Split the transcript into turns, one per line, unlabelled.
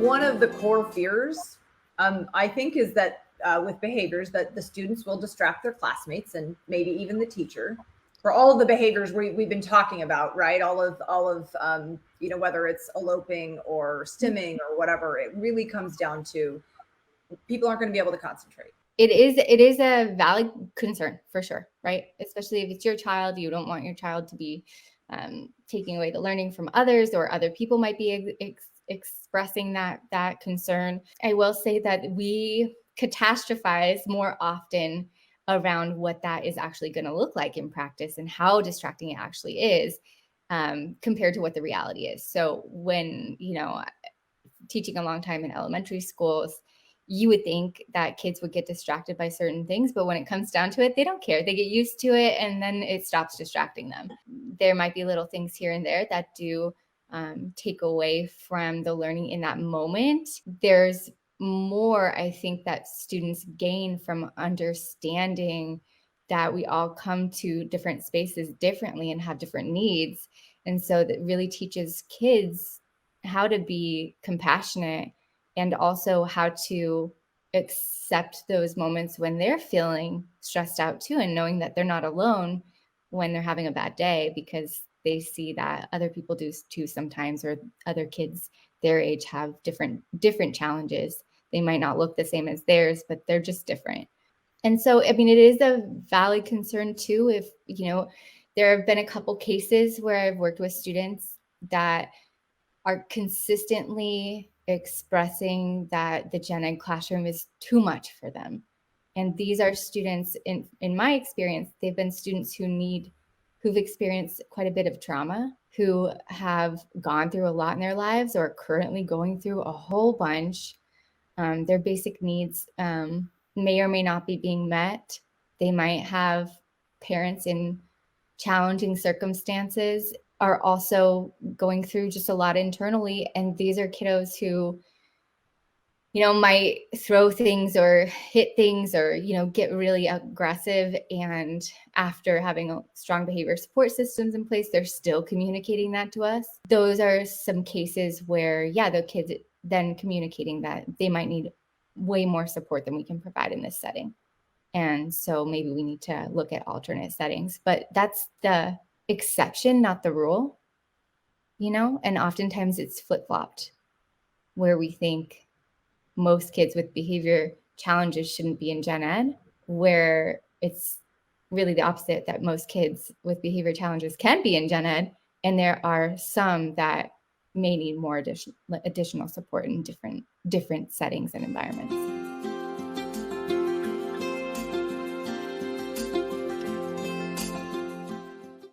one of the core fears, I think, is that with behaviors that the students will distract their classmates and maybe even the teacher for all of the behaviors we've been talking about, right? All of whether it's eloping or stimming or whatever, it really comes down to people aren't going to be able to concentrate.
It is a valid concern for sure, right? Especially if it's your child, you don't want your child to be taking away the learning from others, or other people might be expressing that concern. I will say that we catastrophize more often around what that is actually going to look like in practice and how distracting it actually is, compared to what the reality is. So when, teaching a long time in elementary schools, you would think that kids would get distracted by certain things, but when it comes down to it, they don't care. They get used to it, and then it stops distracting them. There might be little things here and there that do take away from the learning in that moment. There's more, I think, that students gain from understanding that we all come to different spaces differently and have different needs. And so that really teaches kids how to be compassionate, and also how to accept those moments when they're feeling stressed out too, and knowing that they're not alone when they're having a bad day, because they see that other people do too sometimes, or other kids their age have different challenges. They might not look the same as theirs, but they're just different. And so, I mean, it is a valid concern too. If, there have been a couple cases where I've worked with students that are consistently expressing that the gen ed classroom is too much for them. And these are students, in my experience, they've been students who've experienced quite a bit of trauma, who have gone through a lot in their lives, or are currently going through a whole bunch. Their basic needs may or may not be being met. They might have parents in challenging circumstances, are also going through just a lot internally. And these are kiddos who, might throw things or hit things, or, get really aggressive. And after having strong behavior support systems in place, they're still communicating that to us. Those are some cases where, the kids then communicating that they might need way more support than we can provide in this setting. And so maybe we need to look at alternate settings, but that's the exception, not the rule, and oftentimes it's flip-flopped, where we think most kids with behavior challenges shouldn't be in gen ed, where it's really the opposite, that most kids with behavior challenges can be in gen ed, and there are some that may need more additional support in different settings and environments.